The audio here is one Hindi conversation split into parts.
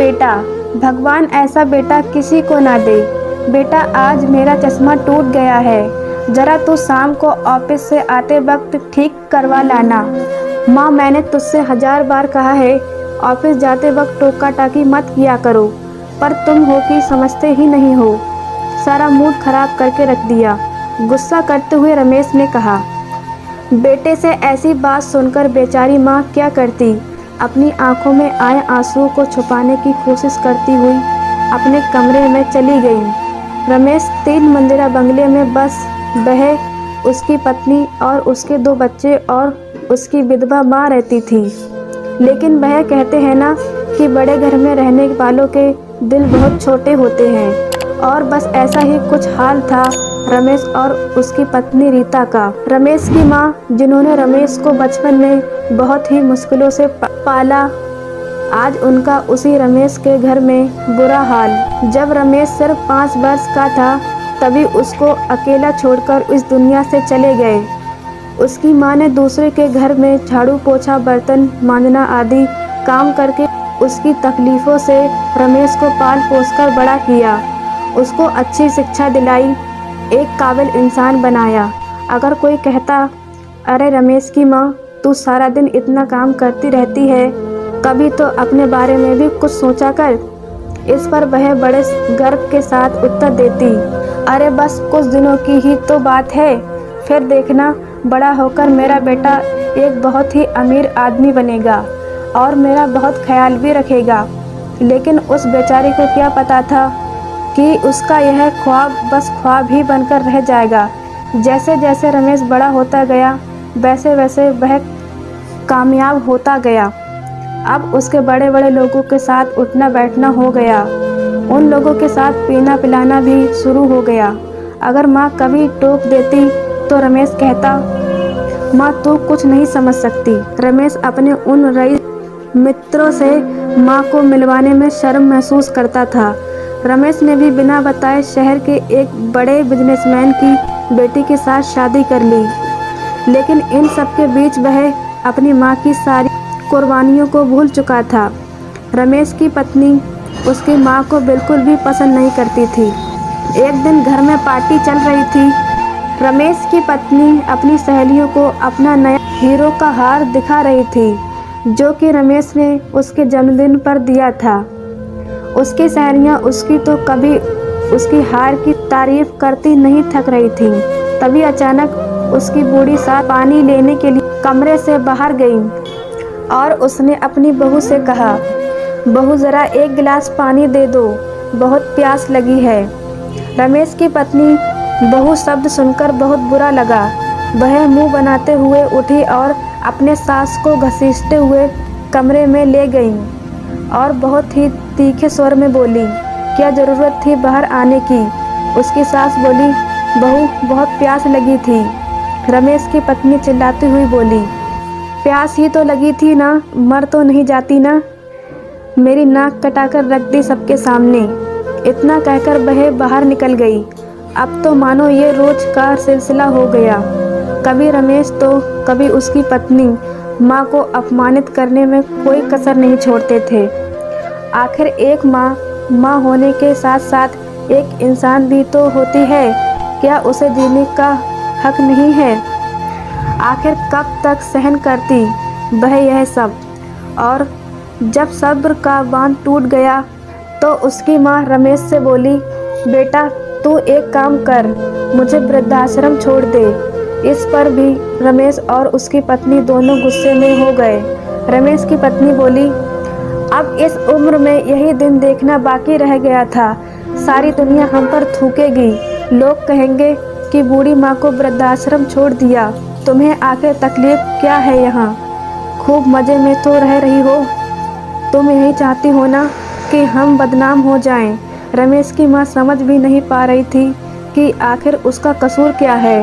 बेटा, भगवान ऐसा बेटा किसी को ना दे। बेटा आज मेरा चश्मा टूट गया है, जरा तू शाम को ऑफिस से आते वक्त ठीक करवा लाना। माँ मैंने तुझसे 1000 बार कहा है ऑफिस जाते वक्त टोका टाकी मत किया करो, पर तुम हो कि समझते ही नहीं हो। सारा मूड खराब करके रख दिया। गुस्सा करते हुए रमेश ने कहा। बेटे से ऐसी बात सुनकर बेचारी माँ क्या करती, अपनी आंखों में आए आंसुओं को छुपाने की कोशिश करती हुई अपने कमरे में चली गई। रमेश 3 मंजिला बंगले में बस वह, उसकी पत्नी और उसके 2 बच्चे और उसकी विधवा माँ रहती थी। लेकिन वह कहते हैं ना कि बड़े घर में रहने वालों के दिल बहुत छोटे होते हैं, और बस ऐसा ही कुछ हाल था रमेश और उसकी पत्नी रीता का। रमेश की माँ, जिन्होंने रमेश को बचपन में बहुत ही मुश्किलों से पाला, आज उनका उसी रमेश के घर में बुरा हाल। जब रमेश सिर्फ 5 वर्ष का था तभी उसको अकेला छोड़कर इस दुनिया से चले गए। उसकी माँ ने दूसरे के घर में झाड़ू पोछा बर्तन मांजना आदि काम करके उसकी तकलीफ़ों से रमेश को पाल पोस कर बड़ा किया, उसको अच्छी शिक्षा दिलाई, एक काबिल इंसान बनाया। अगर कोई कहता, अरे रमेश की माँ तू सारा दिन इतना काम करती रहती है, कभी तो अपने बारे में भी कुछ सोचा कर। इस पर वह बड़े गर्व के साथ उत्तर देती, अरे बस कुछ दिनों की ही तो बात है, फिर देखना बड़ा होकर मेरा बेटा एक बहुत ही अमीर आदमी बनेगा और मेरा बहुत ख्याल भी रखेगा। लेकिन उस बेचारी को क्या पता था कि उसका यह ख्वाब बस ख्वाब ही बनकर रह जाएगा। जैसे जैसे रमेश बड़ा होता गया वैसे वैसे वह कामयाब होता गया। अब उसके बड़े बड़े लोगों के साथ उठना बैठना हो गया, उन लोगों के साथ पीना पिलाना भी शुरू हो गया। अगर माँ कभी टोक देती तो रमेश कहता, माँ तू कुछ नहीं समझ सकती। रमेश अपने उन रईस मित्रों से माँ को मिलवाने में शर्म महसूस करता था। रमेश ने भी बिना बताए शहर के एक बड़े बिजनेसमैन की बेटी के साथ शादी कर ली। लेकिन इन सब के बीच वह अपनी माँ की सारी कुर्बानियों को भूल चुका था। रमेश की पत्नी उसकी माँ को बिल्कुल भी पसंद नहीं करती थी। एक दिन घर में पार्टी चल रही थी। रमेश की पत्नी अपनी सहेलियों को अपना नया हीरो का हार दिखा रही थी, जो कि रमेश ने उसके जन्मदिन पर दिया था। उसकी सहेलियाँ उसकी तो कभी उसकी हार की तारीफ करती नहीं थक रही थीं। तभी अचानक उसकी बूढ़ी सास पानी लेने के लिए कमरे से बाहर गई और उसने अपनी बहू से कहा, बहू ज़रा एक गिलास पानी दे दो, बहुत प्यास लगी है। रमेश की पत्नी बहू शब्द सुनकर बहुत बुरा लगा। वह मुंह बनाते हुए उठी और अपने सास को घसीटते हुए कमरे में ले गई और बहुत ही तीखे स्वर में बोली, क्या ज़रूरत थी बाहर आने की। उसकी सास बोली, बहू बहुत प्यास लगी थी। रमेश की पत्नी चिल्लाती हुई बोली, प्यास ही तो लगी थी ना, मर तो नहीं जाती ना। मेरी नाक कटाकर रख दी सबके सामने। इतना कहकर वह बाहर निकल गई। अब तो मानो ये रोज का सिलसिला हो गया। कभी रमेश तो कभी उसकी पत्नी माँ को अपमानित करने में कोई कसर नहीं छोड़ते थे। आखिर एक माँ होने के साथ साथ एक इंसान भी तो होती है, क्या उसे जीने का हक नहीं है। आखिर कब तक सहन करती वह यह सब। और जब सब्र का बांध टूट गया तो उसकी माँ रमेश से बोली, बेटा तू एक काम कर, मुझे वृद्धाश्रम छोड़ दे। इस पर भी रमेश और उसकी पत्नी दोनों गुस्से में हो गए। रमेश की पत्नी बोली, अब इस उम्र में यही दिन देखना बाकी रह गया था, सारी दुनिया हम पर थूकेगी। लोग कहेंगे कि बूढ़ी माँ को वृद्धाश्रम छोड़ दिया, तुम्हें आखिर तकलीफ क्या है यहाँ, खूब मज़े में तो रह रही हो। तुम यही चाहती हो ना कि हम बदनाम हो जाएं। रमेश की माँ समझ भी नहीं पा रही थी कि आखिर उसका कसूर क्या है,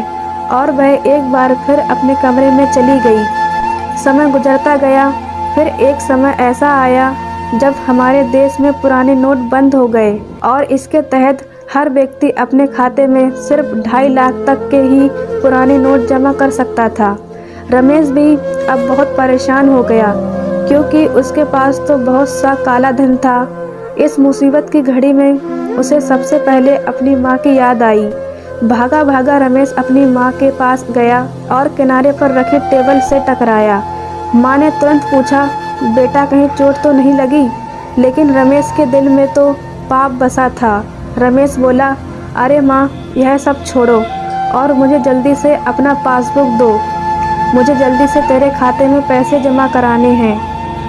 और वह एक बार फिर अपने कमरे में चली गई। समय गुजरता गया। फिर एक समय ऐसा आया जब हमारे देश में पुराने नोट बंद हो गए और इसके तहत हर व्यक्ति अपने खाते में सिर्फ 2.5 लाख तक के ही पुराने नोट जमा कर सकता था। रमेश भी अब बहुत परेशान हो गया, क्योंकि उसके पास तो बहुत सा काला धन था। इस मुसीबत की घड़ी में उसे सबसे पहले अपनी माँ की याद आई। भागा भागा रमेश अपनी माँ के पास गया और किनारे पर रखे टेबल से टकराया। माँ ने तुरंत पूछा, बेटा कहीं चोट तो नहीं लगी? लेकिन रमेश के दिल में तो पाप बसा था। रमेश बोला, अरे माँ, यह सब छोड़ो और मुझे जल्दी से अपना पासबुक दो। मुझे जल्दी से तेरे खाते में पैसे जमा कराने हैं।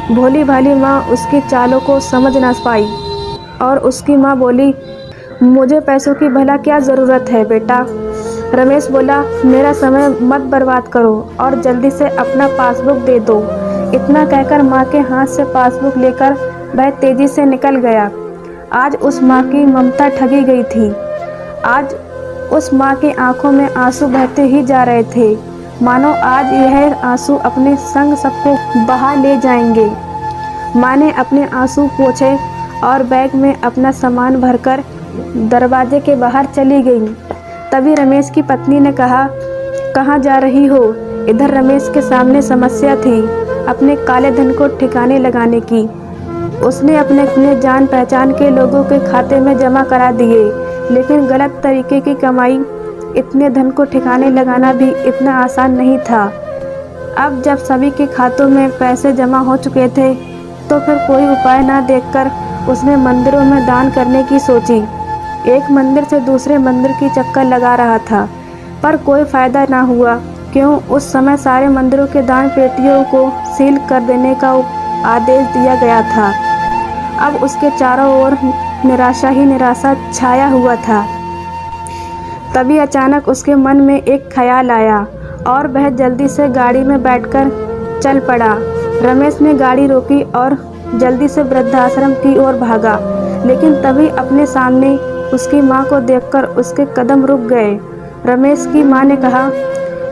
भोली भाली माँ उसकी चालों को समझ ना पाई और उसकी माँ बोली, मुझे पैसों की भला क्या ज़रूरत है बेटा? रमेश बोला, मेरा समय मत बर्बाद करो और जल्दी से अपना पासबुक दे दो। इतना कहकर माँ के हाथ से पासबुक लेकर वह तेजी से निकल गया। आज उस माँ की ममता ठगी गई थी। आज उस माँ की आंखों में आंसू बहते ही जा रहे थे, मानो आज यह आंसू अपने संग सबको बहा ले जाएंगे। माँ ने अपने आंसू पोंछे और बैग में अपना सामान भरकर दरवाजे के बाहर चली गई। तभी रमेश की पत्नी ने कहा, कहाँ जा रही हो? इधर रमेश के सामने समस्या थी अपने काले धन को ठिकाने लगाने की। उसने अपने जान पहचान के लोगों के खाते में जमा करा दिए, लेकिन गलत तरीके की कमाई, इतने धन को ठिकाने लगाना भी इतना आसान नहीं था। अब जब सभी के खातों में पैसे जमा हो चुके थे तो फिर कोई उपाय ना देखकर उसने मंदिरों में दान करने की सोची। एक मंदिर से दूसरे मंदिर की चक्कर लगा रहा था, पर कोई फायदा ना हुआ। क्यों? उस समय सारे मंदिरों के दान पेटियों को सील कर देने का आदेश दिया गया था। अब उसके चारों ओर निराशा ही निराशा छाया हुआ था। तभी अचानक उसके मन में एक ख्याल आया और वह जल्दी से गाड़ी में बैठकर चल पड़ा। रमेश ने गाड़ी रोकी और जल्दी से वृद्धाश्रम की ओर भागा, लेकिन तभी अपने सामने उसकी माँ को देखकर उसके कदम रुक गए। रमेश की माँ ने कहा,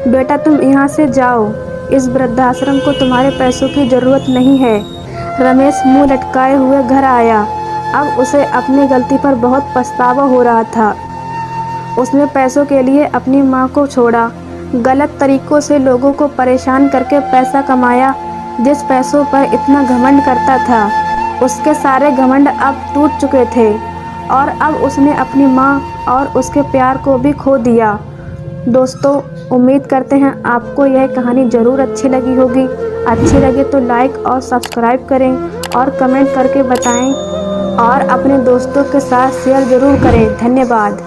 बेटा तुम यहाँ से जाओ, इस वृद्धाश्रम को तुम्हारे पैसों की ज़रूरत नहीं है। रमेश मुंह लटकाए हुए घर आया। अब उसे अपनी गलती पर बहुत पछतावा हो रहा था। उसने पैसों के लिए अपनी माँ को छोड़ा, गलत तरीकों से लोगों को परेशान करके पैसा कमाया। जिस पैसों पर इतना घमंड करता था, उसके सारे घमंड अब टूट चुके थे और अब उसने अपनी माँ और उसके प्यार को भी खो दिया। दोस्तों, उम्मीद करते हैं आपको यह कहानी ज़रूर अच्छी लगी होगी। अच्छी लगे तो लाइक और सब्सक्राइब करें और कमेंट करके बताएं और अपने दोस्तों के साथ शेयर ज़रूर करें। धन्यवाद।